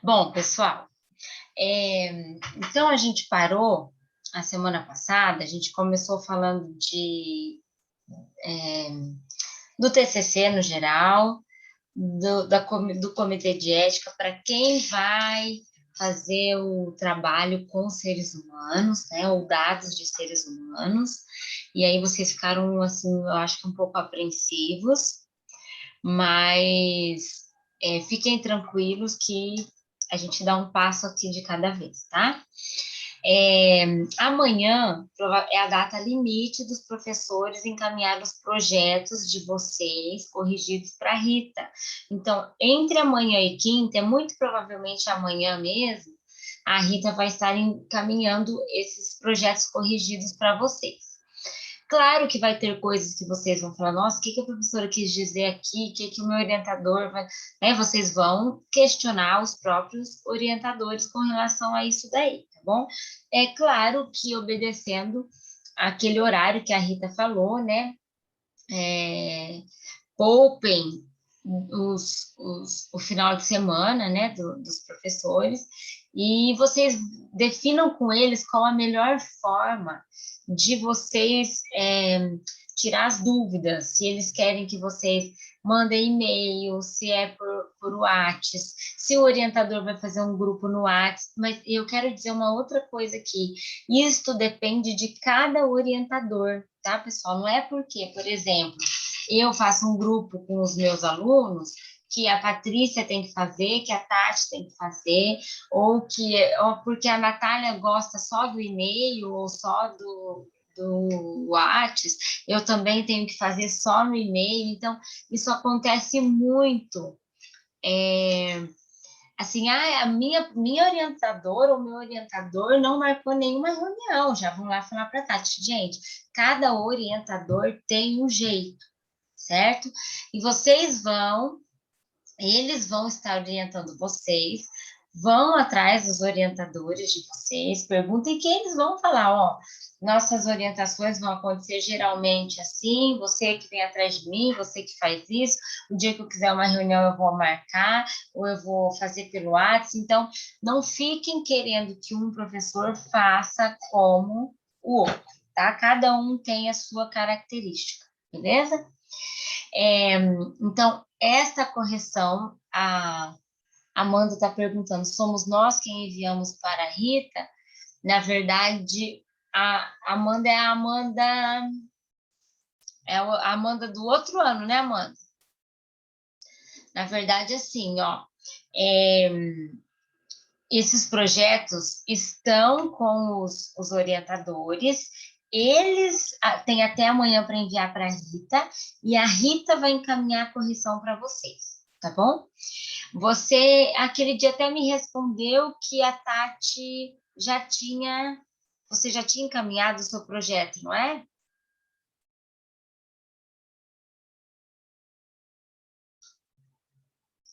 Bom, pessoal, então a gente parou a semana passada, a gente começou falando do TCC no geral, do comitê de ética, para quem vai fazer o trabalho com seres humanos, né, ou dados de seres humanos, e aí vocês ficaram, assim, eu acho que um pouco apreensivos, mas fiquem tranquilos que a gente dá um passo aqui de cada vez, tá? Amanhã é a data limite dos professores encaminhar os projetos de vocês corrigidos para a Rita. Então, entre amanhã e quinta, é muito provavelmente amanhã mesmo, a Rita vai estar encaminhando esses projetos corrigidos para vocês. Claro que vai ter coisas que vocês vão falar, nossa, o que que a professora quis dizer aqui, o que que o meu orientador vai... Né? Vocês vão questionar os próprios orientadores com relação a isso daí, tá bom? É claro que obedecendo aquele horário que a Rita falou, né? Poupem o final de semana, né, dos professores, e vocês definam com eles qual a melhor forma de vocês tirar as dúvidas, se eles querem que vocês mandem e-mail, se é por WhatsApp, se o orientador vai fazer um grupo no WhatsApp, mas eu quero dizer uma outra coisa aqui, isto depende de cada orientador, tá, pessoal? Não é porque, por exemplo, eu faço um grupo com os meus alunos que a Patrícia tem que fazer, que a Tati tem que fazer, ou porque a Natália gosta só do e-mail ou só do WhatsApp, eu também tenho que fazer só no e-mail. Então, isso acontece muito. Assim, a minha orientadora ou meu orientador não marcou nenhuma reunião. Já vão lá falar para a Tati, gente, cada orientador tem um jeito, certo? E eles vão estar orientando vocês, vão atrás dos orientadores de vocês, perguntem que eles vão falar, ó, nossas orientações vão acontecer geralmente assim, você que vem atrás de mim, você que faz isso, o dia que eu quiser uma reunião eu vou marcar, ou eu vou fazer pelo WhatsApp, então não fiquem querendo que um professor faça como o outro, tá? Cada um tem a sua característica, beleza? Então, esta correção, a Amanda está perguntando, somos nós quem enviamos para a Rita? Na verdade, a Amanda a Amanda do outro ano, né, Amanda? Na verdade, assim, ó, é, esses projetos estão com os orientadores, eles têm até amanhã para enviar para a Rita, e a Rita vai encaminhar a correção para vocês, tá bom? Aquele dia até me respondeu que a Tati você já tinha encaminhado o seu projeto, não é?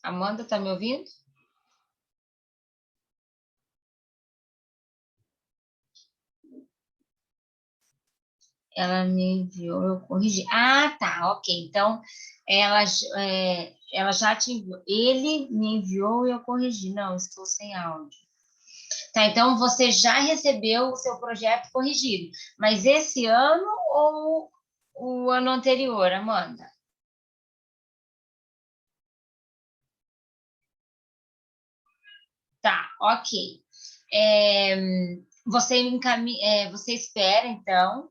Amanda, tá me ouvindo? Ela me enviou, eu corrigi. Ah, tá, ok. Então, ela já te enviou. Ele me enviou e eu corrigi. Não, estou sem áudio. Tá, então você já recebeu o seu projeto corrigido. Mas esse ano ou o ano anterior, Amanda? Tá, ok. É, você espera, então,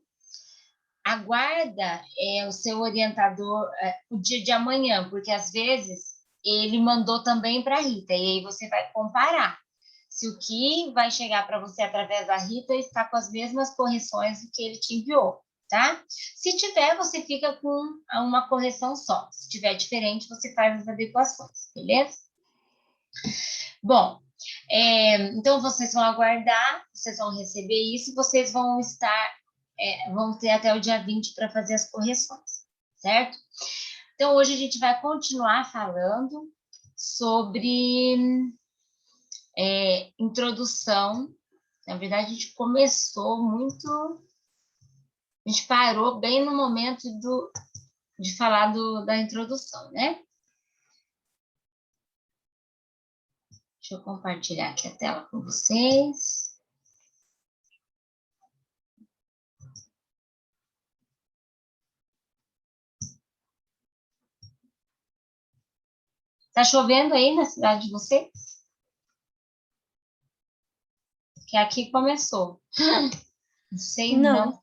aguarda o seu orientador o dia de amanhã, porque às vezes ele mandou também para a Rita, e aí você vai comparar se o que vai chegar para você através da Rita está com as mesmas correções do que ele te enviou, tá? Se tiver, você fica com uma correção só. Se tiver diferente, você faz as adequações, beleza? Bom, então vocês vão aguardar, vocês vão receber isso, vocês vão ter até o dia 20 para fazer as correções, certo? Então hoje a gente vai continuar falando sobre introdução. Na verdade, a gente começou muito, a gente parou bem no momento de falar da introdução, né? Deixa eu compartilhar aqui a tela com vocês. Tá chovendo aí na cidade de vocês? Que aqui começou. Não sei Não.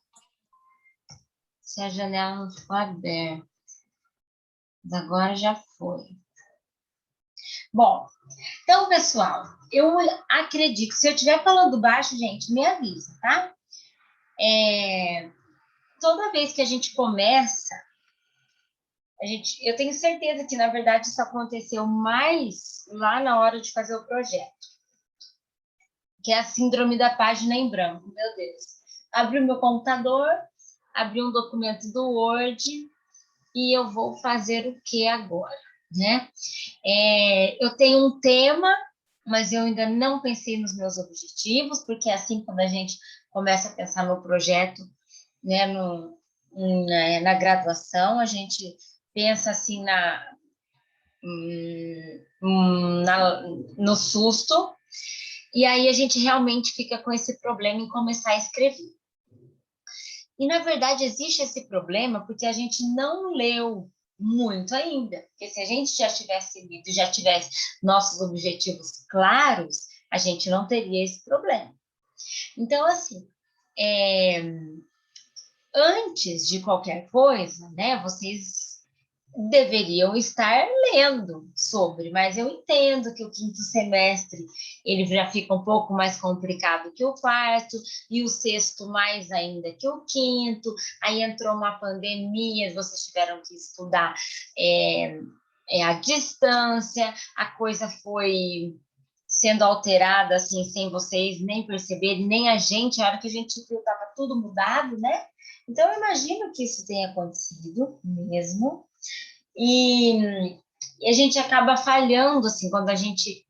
se a janela não ficou aberta. Mas agora já foi. Bom, então, pessoal, eu acredito, se eu estiver falando baixo, gente, me avisa, tá? Toda vez que a gente começa, eu tenho certeza que, na verdade, isso aconteceu mais lá na hora de fazer o projeto, que é a síndrome da página em branco. Meu Deus. Abri o meu computador, abri um documento do Word e eu vou fazer o que agora, né? Eu tenho um tema, mas eu ainda não pensei nos meus objetivos, porque é assim, quando a gente começa a pensar no projeto, né, na graduação, a gente pensa assim no susto, e aí a gente realmente fica com esse problema em começar a escrever. E, na verdade, existe esse problema porque a gente não leu muito ainda. Porque se a gente já tivesse lido, já tivesse nossos objetivos claros, a gente não teria esse problema. Então, assim, antes de qualquer coisa, né, vocês deveriam estar lendo sobre, mas eu entendo que o quinto semestre ele já fica um pouco mais complicado que o quarto, e o sexto mais ainda que o quinto, aí entrou uma pandemia, vocês tiveram que estudar à distância, a coisa foi sendo alterada assim, sem vocês nem perceberem, nem a gente, a hora que a gente viu, estava tudo mudado, né? Então, eu imagino que isso tenha acontecido mesmo, e a gente acaba falhando, assim, quando a gente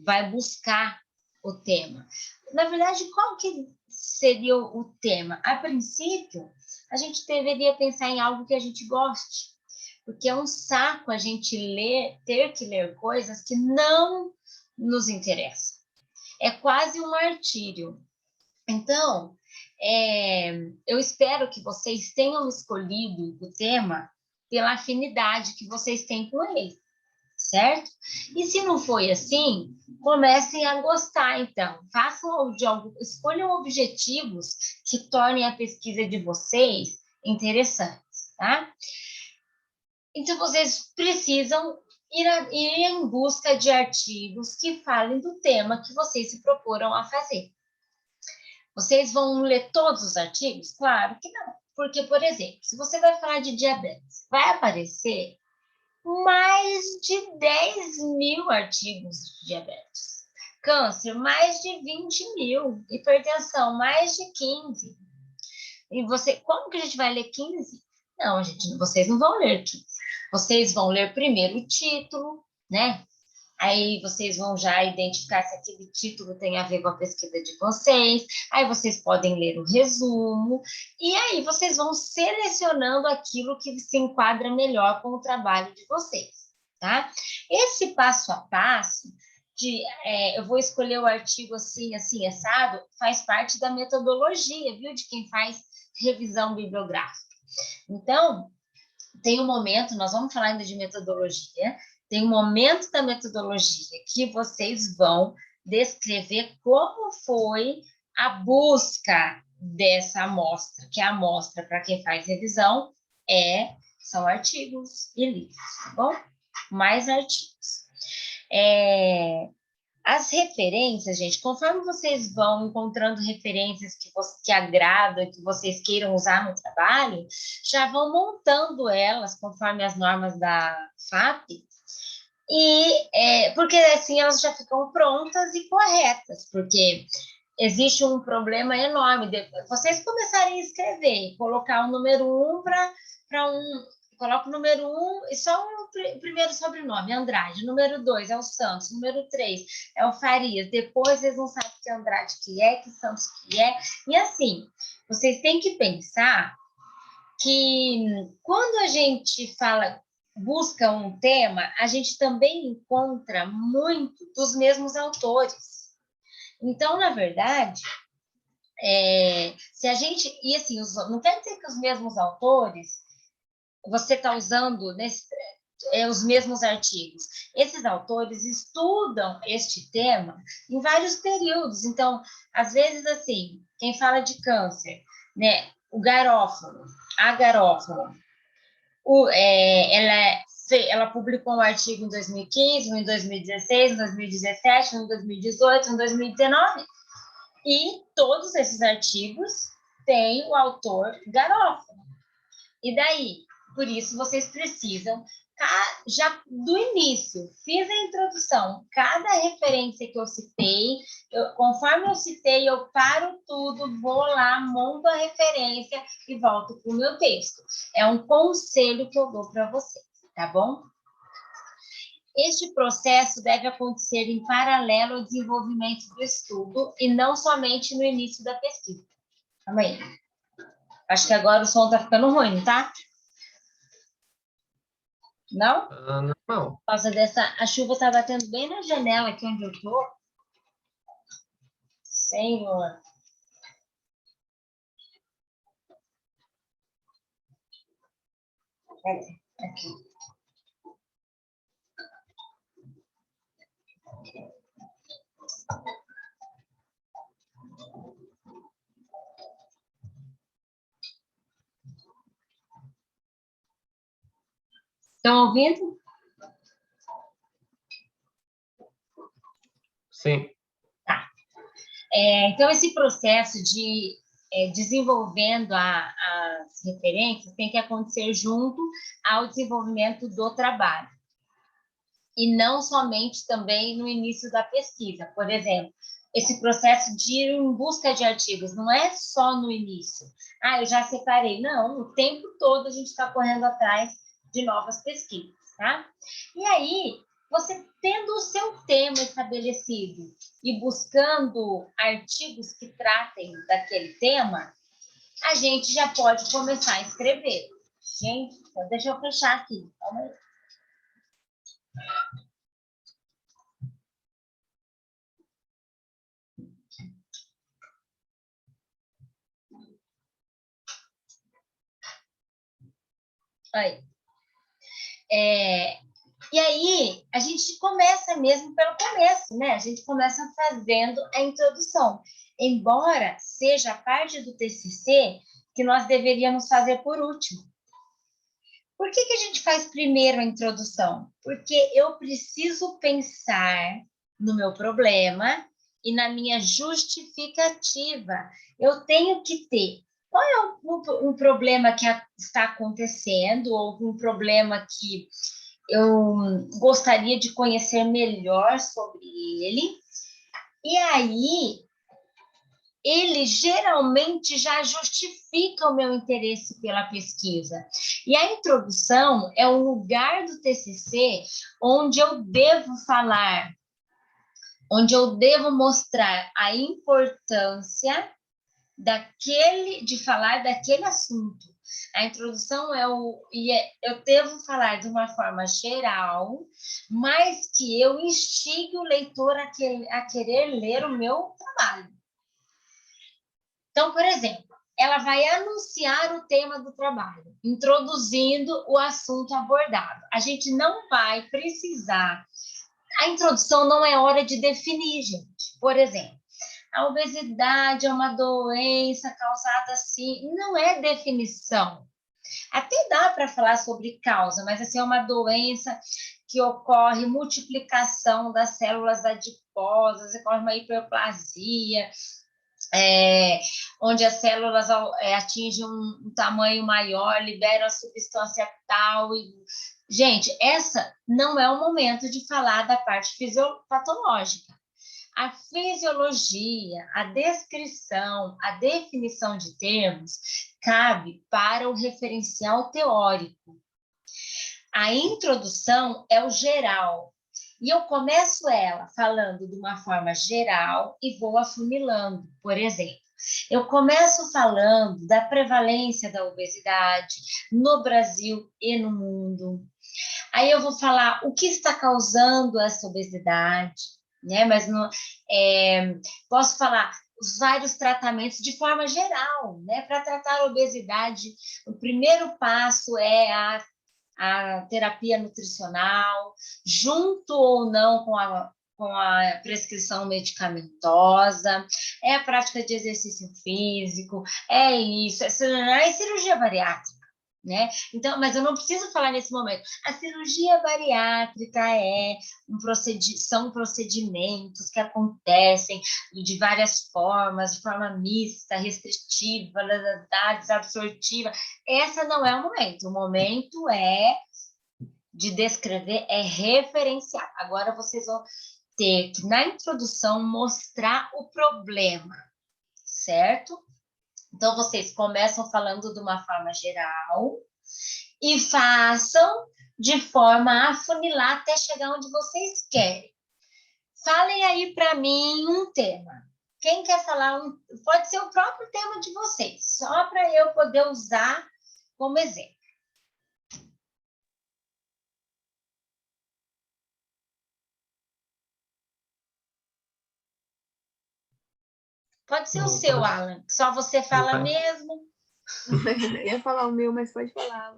vai buscar o tema. Na verdade, qual que seria o tema? A princípio, a gente deveria pensar em algo que a gente goste, porque é um saco a gente ter que ler coisas que não nos interessam. É quase um martírio. Então, eu espero que vocês tenham escolhido o tema pela afinidade que vocês têm com ele, certo? E se não foi assim, comecem a gostar, então. Escolham objetivos que tornem a pesquisa de vocês interessantes, tá? Então, vocês precisam ir em busca de artigos que falem do tema que vocês se proporam a fazer. Vocês vão ler todos os artigos? Claro que não. Porque, por exemplo, se você vai falar de diabetes, vai aparecer mais de 10.000 artigos de diabetes. Câncer, mais de 20.000. Hipertensão, mais de 15. E como que a gente vai ler 15? Não, vocês não vão ler 15. Vocês vão ler primeiro o título, né? Aí vocês vão já identificar se aquele título tem a ver com a pesquisa de vocês. Aí vocês podem ler o resumo. E aí vocês vão selecionando aquilo que se enquadra melhor com o trabalho de vocês, tá? Esse passo a passo eu vou escolher o artigo assim, assim, assado, faz parte da metodologia, viu? De quem faz revisão bibliográfica. Então, tem um momento, nós vamos falar ainda de metodologia, tem um momento da metodologia que vocês vão descrever como foi a busca dessa amostra, que a amostra, para quem faz revisão, são artigos e livros, tá bom? Mais artigos. As referências, gente, conforme vocês vão encontrando referências que agradam, que vocês queiram usar no trabalho, já vão montando elas conforme as normas da FAP, porque assim elas já ficam prontas e corretas, porque existe um problema enorme de vocês começarem a escrever, colocar o número 1 para coloca o número 1 e só o primeiro sobrenome, Andrade. Número 2 é o Santos. Número 3 é o Farias. Depois eles não sabem que Andrade que é, que Santos que é. E assim, vocês têm que pensar que quando a gente fala busca um tema, a gente também encontra muito dos mesmos autores. Então, na verdade, se a gente... E assim, não quer dizer que os mesmos autores você está usando os mesmos artigos. Esses autores estudam este tema em vários períodos. Então, às vezes, assim, quem fala de câncer, né? A Garófalo, ela publicou um artigo em 2015, um em 2016, em 2017, um em 2018, um em 2019, e todos esses artigos têm o autor Garófalo. E daí? Por isso, vocês precisam, já do início, fiz a introdução, cada referência que eu citei, conforme eu citei, eu paro tudo, vou lá, monto a referência e volto para o meu texto. É um conselho que eu dou para vocês, tá bom? Este processo deve acontecer em paralelo ao desenvolvimento do estudo e não somente no início da pesquisa. Calma aí. Acho que agora o som está ficando ruim, tá? Não? Não. Por causa a chuva está batendo bem na janela aqui onde eu tô. Senhor. Aqui. Estão ouvindo? Sim. Tá. Então, esse processo de desenvolvendo as referências tem que acontecer junto ao desenvolvimento do trabalho. E não somente também no início da pesquisa. Por exemplo, esse processo de ir em busca de artigos não é só no início. Eu já separei. Não, o tempo todo a gente está correndo atrás de novas pesquisas, tá? E aí, você tendo o seu tema estabelecido e buscando artigos que tratem daquele tema, a gente já pode começar a escrever. Gente, então deixa eu fechar aqui. Calma aí. Aí. E aí, a gente começa mesmo pelo começo, né? A gente começa fazendo a introdução. Embora seja a parte do TCC que nós deveríamos fazer por último. Por que a gente faz primeiro a introdução? Porque eu preciso pensar no meu problema e na minha justificativa. Eu tenho que ter qual é um problema que está acontecendo ou um problema que eu gostaria de conhecer melhor sobre ele. E aí, ele geralmente já justifica o meu interesse pela pesquisa. E a introdução é o lugar do TCC onde eu devo falar, onde eu devo mostrar a importância de falar daquele assunto. A introdução eu devo falar de uma forma geral, mas que eu instigue o leitor a querer ler o meu trabalho. Então, por exemplo, ela vai anunciar o tema do trabalho, introduzindo o assunto abordado. A gente não vai precisar... A introdução não é hora de definir, gente. Por exemplo, a obesidade é uma doença causada assim, não é definição. Até dá para falar sobre causa, mas assim, é uma doença que ocorre multiplicação das células adiposas, ocorre uma hiperplasia, onde as células atingem um tamanho maior, liberam a substância tal. Gente, essa não é o momento de falar da parte fisiopatológica. A fisiologia, a descrição, a definição de termos cabe para o referencial teórico. A introdução é o geral. E eu começo ela falando de uma forma geral e vou afunilando. Por exemplo, eu começo falando da prevalência da obesidade no Brasil e no mundo. Aí eu vou falar o que está causando essa obesidade, né? Mas não, posso falar os vários tratamentos de forma geral, né? Para tratar a obesidade, o primeiro passo é a terapia nutricional, junto ou não com a prescrição medicamentosa, é a prática de exercício físico, é isso, é cirurgia bariátrica. Né? Então, mas eu não preciso falar nesse momento. A cirurgia bariátrica são procedimentos que acontecem de várias formas, de forma mista, restritiva, desabsortiva. Essa não é o momento. O momento é de descrever, é referencial. Agora vocês vão ter que, na introdução, mostrar o problema, certo? Então, vocês começam falando de uma forma geral e façam de forma a afunilar até chegar onde vocês querem. Falem aí para mim um tema. Quem quer falar? Pode ser o próprio tema de vocês, só para eu poder usar como exemplo. Pode ser o seu, Alan, que só você fala mesmo. Eu ia falar o meu, mas pode falar.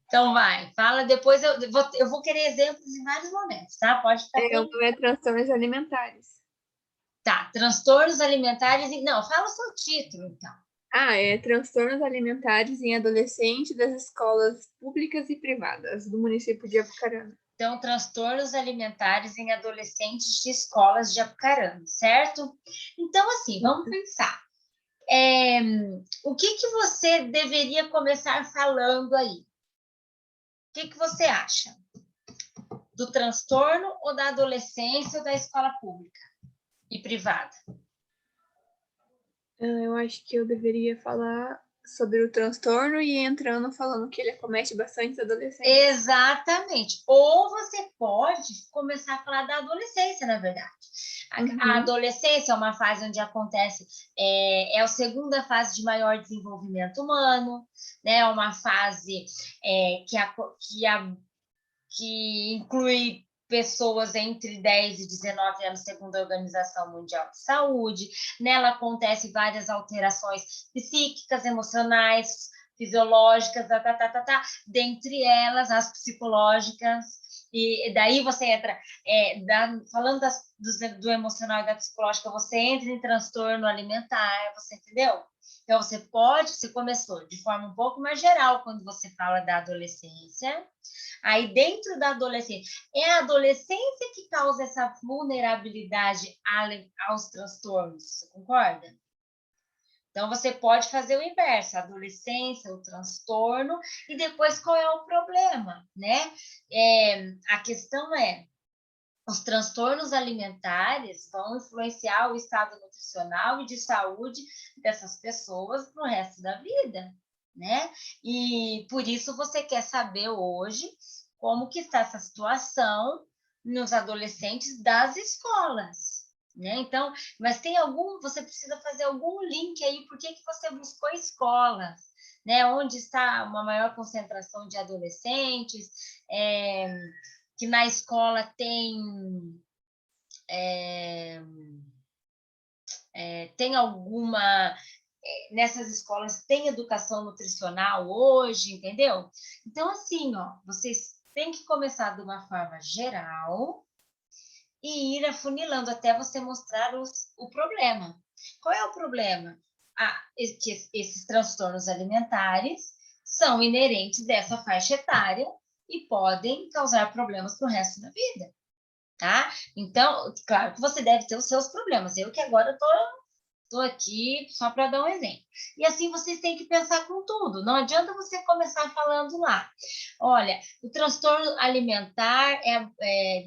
Então vai, fala, depois eu vou querer exemplos em vários momentos, tá? Pode ficar O meu é transtornos alimentares. Tá, transtornos alimentares... Não, fala o seu título, então. É transtornos alimentares em adolescentes das escolas públicas e privadas do município de Apucarana. Então, transtornos alimentares em adolescentes de escolas de Apucarana, certo? Então, assim, vamos pensar. O que você deveria começar falando aí? O que você acha? Do transtorno ou da adolescência ou da escola pública e privada? Eu acho que eu deveria falar sobre o transtorno e entrando falando que ele acomete bastante adolescentes. Exatamente. Ou você pode começar a falar da adolescência, na verdade. A adolescência é uma fase onde acontece, é a segunda fase de maior desenvolvimento humano, né? É uma fase que inclui pessoas entre 10 e 19 anos, segundo a Organização Mundial de Saúde. Nela acontecem várias alterações psíquicas, emocionais, fisiológicas, dentre elas as psicológicas. E daí você entra, falando do emocional e da psicológica, você entra em transtorno alimentar, você entendeu? Então, você começou de forma um pouco mais geral quando você fala da adolescência. Aí, dentro da adolescência, é a adolescência que causa essa vulnerabilidade aos transtornos, você concorda? Então, você pode fazer o inverso, a adolescência, o transtorno, e depois qual é o problema, né? A questão os transtornos alimentares vão influenciar o estado nutricional e de saúde dessas pessoas no resto da vida, né? E por isso você quer saber hoje como que está essa situação nos adolescentes das escolas, né? Então, mas você precisa fazer algum link aí, por que você buscou escolas, né? Onde está uma maior concentração de adolescentes, que na escola tem alguma... Nessas escolas tem educação nutricional hoje, entendeu? Então, assim, vocês têm que começar de uma forma geral e ir afunilando até você mostrar o problema. Qual é o problema? Esses transtornos alimentares são inerentes dessa faixa etária e podem causar problemas para o resto da vida, tá? Então, claro que você deve ter os seus problemas. Eu que agora estou aqui só para dar um exemplo. E assim vocês têm que pensar com tudo. Não adianta você começar falando lá. Olha, o transtorno alimentar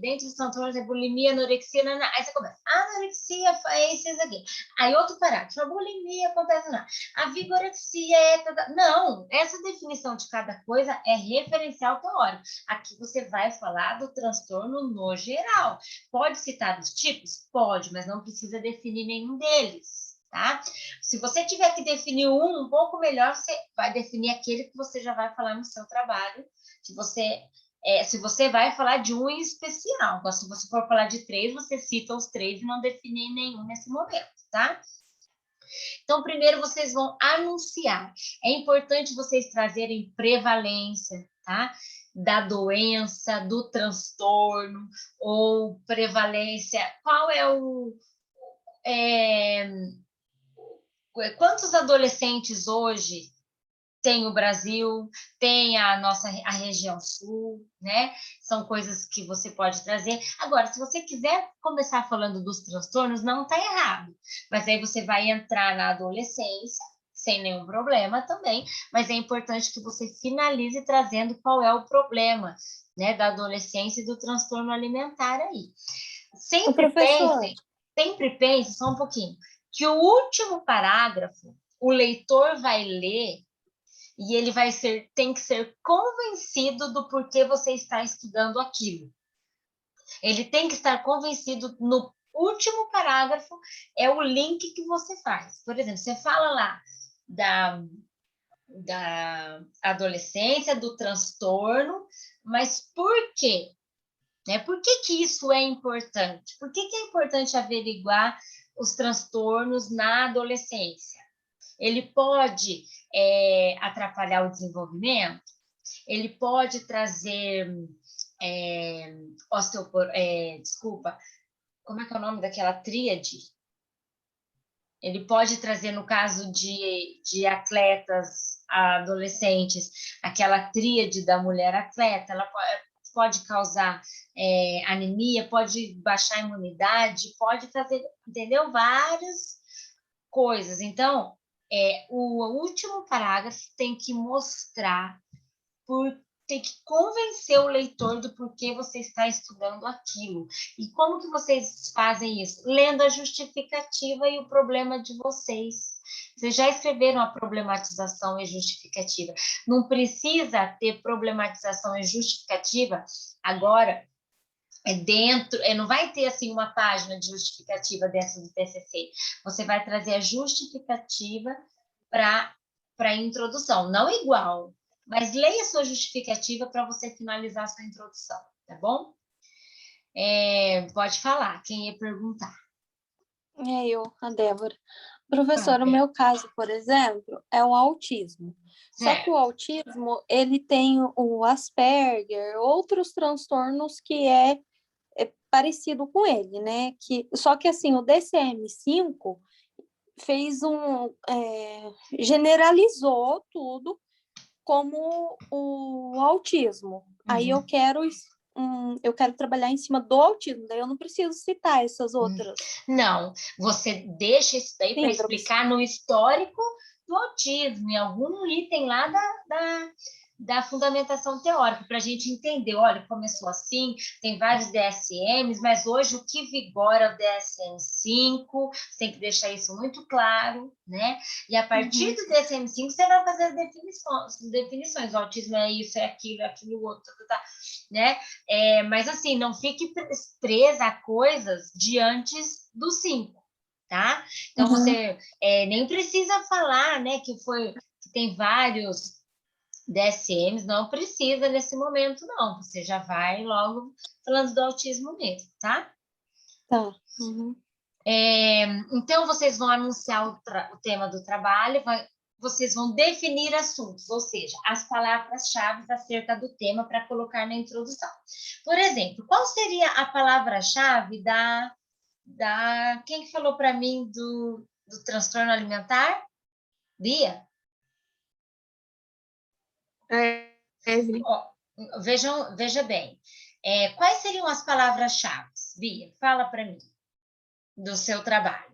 dentro dos transtornos é bulimia, anorexia, aí você começa. A anorexia é isso aqui. Aí outro parágrafo, a bulimia acontece lá. A vigorexia Não, essa definição de cada coisa é referencial teórico. Aqui você vai falar do transtorno no geral. Pode citar os tipos? Pode, mas não precisa definir nenhum deles. Tá? Se você tiver que definir um pouco melhor, você vai definir aquele que você já vai falar no seu trabalho, que você se você vai falar de um em especial. Então, se você for falar de 3, você cita os 3 e não define nenhum nesse momento, tá? Então, primeiro vocês vão anunciar. É importante vocês trazerem prevalência, tá? Da doença, do transtorno, ou prevalência. Qual é o. É, quantos adolescentes hoje tem o Brasil, tem a região sul, né? São coisas que você pode trazer. Agora, se você quiser começar falando dos transtornos, não está errado. Mas aí você vai entrar na adolescência, sem nenhum problema também, mas é importante que você finalize trazendo qual é o problema, né, da adolescência e do transtorno alimentar aí. O professor, Sempre pense, só um pouquinho, que o último parágrafo, o leitor vai ler e ele tem que ser convencido do porquê você está estudando aquilo. Ele tem que estar convencido no último parágrafo, é o link que você faz. Por exemplo, você fala lá da adolescência, do transtorno, mas por quê? Né? Por que isso é importante? Por que é importante averiguar os transtornos na adolescência? Ele pode atrapalhar o desenvolvimento, ele pode trazer desculpa, como é que é o nome daquela tríade? Ele pode trazer, no caso de atletas adolescentes, aquela tríade da mulher atleta, ela pode causar anemia, pode baixar a imunidade, pode trazer, entendeu? Várias coisas. Então, o último parágrafo tem que mostrar, tem que convencer o leitor do porquê você está estudando aquilo. E como que vocês fazem isso? Lendo a justificativa e o problema de vocês. Vocês já escreveram a problematização e justificativa. Não precisa ter problematização e justificativa agora não vai ter assim uma página de justificativa dentro do TCC. Você vai trazer a justificativa para a introdução, não igual, mas leia a sua justificativa para você finalizar a sua introdução, tá bom? Pode falar, quem ia perguntar? É eu, a Débora. Professor, o meu caso, por exemplo, é o autismo. Só que o autismo, ele tem o Asperger, outros transtornos que é parecido com ele, né? Só que, assim, o DCM-5 generalizou tudo como o autismo. Uhum. Aí eu quero trabalhar em cima do autismo, daí eu não preciso citar essas outras. Não, você deixa isso daí para explicar no histórico do autismo, em algum item lá da fundamentação teórica, para a gente entender, olha, começou assim, tem vários DSMs, mas hoje o que vigora é o DSM-5, você tem que deixar isso muito claro, né? E a partir do DSM-5 você vai fazer as definições, o autismo é isso, é aquilo outro, tá? Né? Mas assim, não fique presa a coisas de antes do 5, tá? Então você nem precisa falar, né, que tem vários DSMs, não precisa nesse momento, não. Você já vai logo falando do autismo mesmo, tá? Tá. Então, vocês vão anunciar o tema do trabalho, vocês vão definir assuntos, ou seja, as palavras-chave acerca do tema para colocar na introdução. Por exemplo, qual seria a palavra-chave quem falou para mim do transtorno alimentar? Bia? Veja bem. Quais seriam as palavras-chave? Bia, fala para mim do seu trabalho.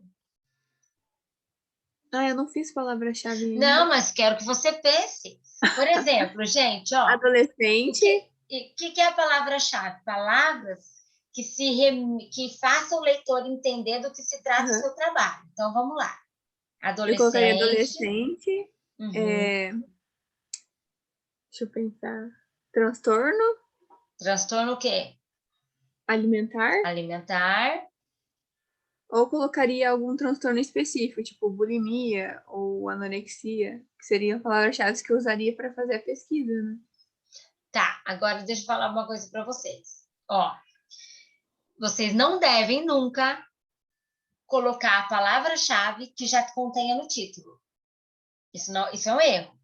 Eu não fiz palavra-chave ainda. Não, mas quero que você pense. Por exemplo, gente, ó. Adolescente. O que é a palavra-chave? Palavras que façam o leitor entender do que se trata o seu trabalho. Então, vamos lá. Adolescente. Eu colocaria adolescente. Deixa eu pensar. Transtorno. Transtorno o quê? Alimentar. Alimentar. Ou colocaria algum transtorno específico, tipo bulimia ou anorexia, que seriam palavras-chave que eu usaria para fazer a pesquisa, né? Tá, agora deixa eu falar uma coisa para vocês. Ó, vocês não devem nunca colocar a palavra-chave que já contenha no título. Isso é um erro.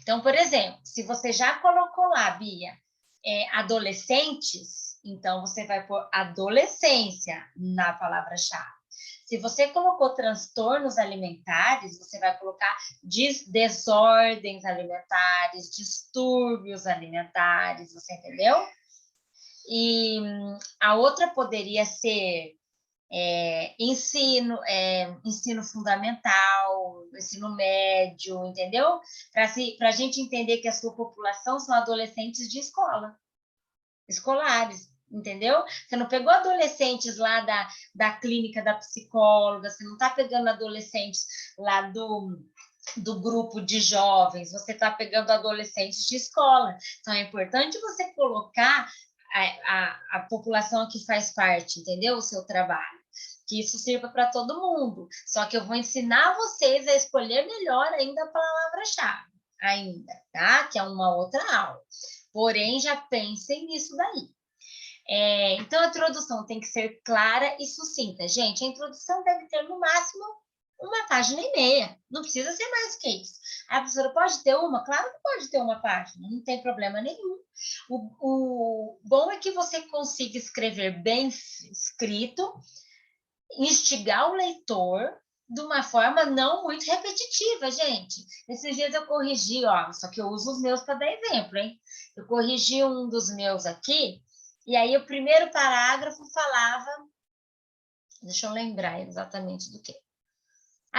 Então, por exemplo, se você já colocou lá, Bia, adolescentes, então você vai pôr adolescência na palavra-chave. Se você colocou transtornos alimentares, você vai colocar desordens alimentares, distúrbios alimentares, você entendeu? E a outra poderia ser ensino fundamental, ensino médio, entendeu? Para a gente entender que a sua população são adolescentes de escolares, entendeu? Você não pegou adolescentes lá da clínica da psicóloga, você não está pegando adolescentes lá do grupo de jovens, você está pegando adolescentes de escola. Então, é importante você colocar a população que faz parte, entendeu? O seu trabalho. Que isso sirva para todo mundo. Só que eu vou ensinar vocês a escolher melhor ainda a palavra-chave, ainda, tá? Que é uma outra aula. Porém, já pensem nisso daí. Então, a introdução tem que ser clara e sucinta. Gente, a introdução deve ter, no máximo, 1,5 páginas. Não precisa ser mais que isso. A professora pode ter uma? Claro que pode ter 1 página, não tem problema nenhum. O bom é que você consiga escrever bem escrito, instigar o leitor de uma forma não muito repetitiva, gente. Esses dias eu corrigi, ó, só que eu uso os meus para dar exemplo, hein? Eu corrigi um dos meus aqui, e aí o primeiro parágrafo falava, deixa eu lembrar exatamente do que.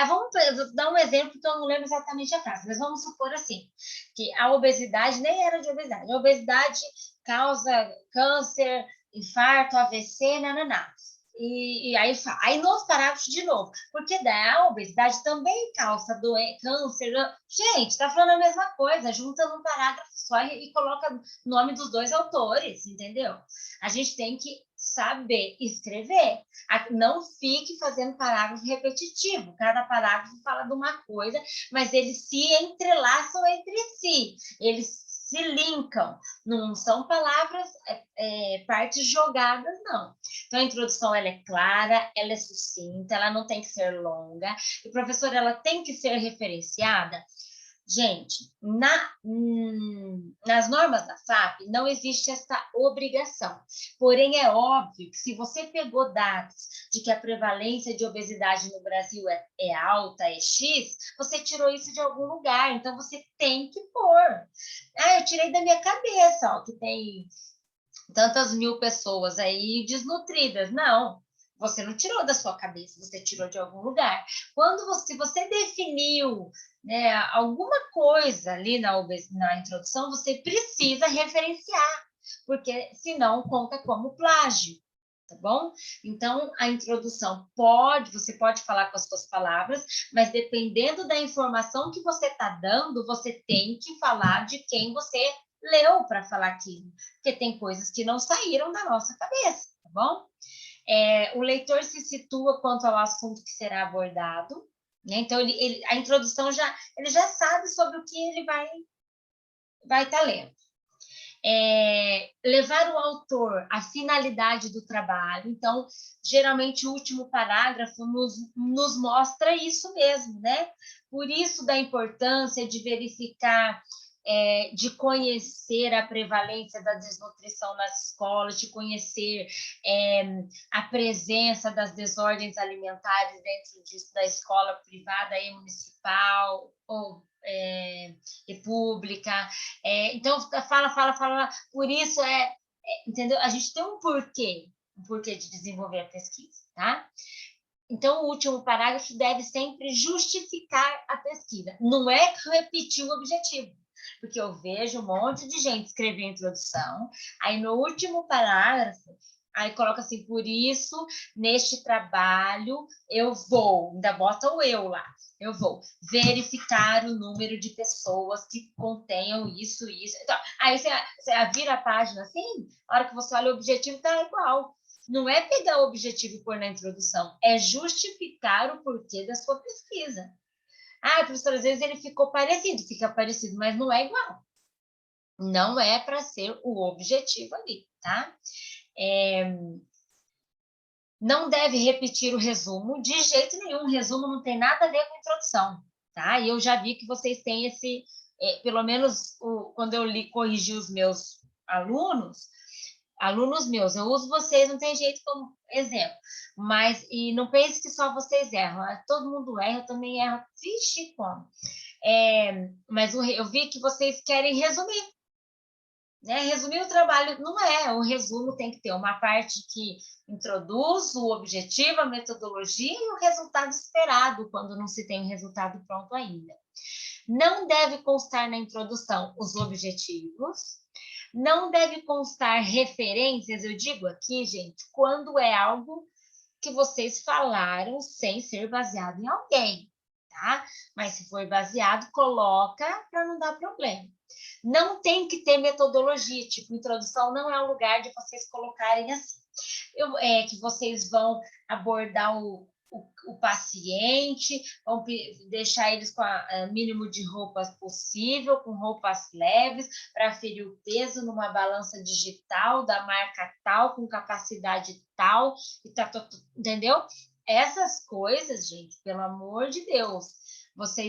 Vamos dar um exemplo que eu não lembro exatamente a frase, mas vamos supor assim, que a obesidade nem era de obesidade. A obesidade causa câncer, infarto, AVC, nananá. E aí no parágrafo de novo, porque daí a obesidade também causa câncer. Gente, está falando a mesma coisa, junta num parágrafo só e coloca o nome dos dois autores, entendeu? A gente tem que saber escrever. Não fique fazendo parágrafo repetitivo. Cada parágrafo fala de uma coisa, mas eles se entrelaçam entre si. Eles se linkam. Não são palavras, partes jogadas, não. Então, a introdução ela é clara, ela é sucinta, ela não tem que ser longa. E, professora, ela tem que ser referenciada. Gente, nas normas da FAP não existe essa obrigação. Porém, é óbvio que se você pegou dados de que a prevalência de obesidade no Brasil é alta, é X, você tirou isso de algum lugar, então você tem que pôr. Eu tirei da minha cabeça, ó, que tem tantas mil pessoas aí desnutridas. Não, você não tirou da sua cabeça, você tirou de algum lugar. Se você definiu, né, alguma coisa ali na introdução, você precisa referenciar, porque senão conta como plágio, tá bom? Então, a introdução você pode falar com as suas palavras, mas dependendo da informação que você está dando, você tem que falar de quem você leu para falar aquilo, porque tem coisas que não saíram da nossa cabeça, tá bom? O leitor se situa quanto ao assunto que será abordado, né? Então, a introdução ele já sabe sobre o que ele vai estar lendo. Levar o autor à finalidade do trabalho. Então, geralmente, o último parágrafo nos mostra isso mesmo, né? Por isso da importância de verificar, de conhecer a prevalência da desnutrição nas escolas, de conhecer a presença das desordens alimentares dentro da escola privada e municipal ou e pública. Então, fala. Por isso, entendeu? A gente tem um porquê de desenvolver a pesquisa, tá? Então, o último parágrafo deve sempre justificar a pesquisa. Não é repetir o objetivo, porque eu vejo um monte de gente escrever a introdução, aí no último parágrafo, aí coloca assim, por isso, neste trabalho, ainda bota o eu lá, eu vou verificar o número de pessoas que contenham isso. Então, aí você vira a página assim, a hora que você olha o objetivo, está igual. Não é pegar o objetivo e pôr na introdução, é justificar o porquê da sua pesquisa. Professor, às vezes ele fica parecido, mas não é igual. Não é para ser o objetivo ali, tá? Não deve repetir o resumo, de jeito nenhum. O resumo não tem nada a ver com introdução, tá? E eu já vi que vocês têm esse, pelo menos quando eu corrigi os meus alunos meus, eu uso vocês, não tem jeito como exemplo, mas, e não pense que só vocês erram, todo mundo erra, eu também erro, vixe, como? Mas eu vi que vocês querem resumir, né? Resumir o trabalho não é, o resumo tem que ter uma parte que introduz o objetivo, a metodologia e o resultado esperado, quando não se tem o resultado pronto ainda. Não deve constar na introdução os objetivos, não deve constar referências, eu digo aqui, gente, quando é algo que vocês falaram sem ser baseado em alguém, tá? Mas se for baseado, coloca para não dar problema. Não tem que ter metodologia, tipo, introdução não é o lugar de vocês colocarem assim. Que vocês vão abordar o paciente, vão deixar eles com o mínimo de roupas possível, com roupas leves, para aferir o peso numa balança digital da marca tal, com capacidade tal, e entendeu? Essas coisas, gente, pelo amor de Deus, vocês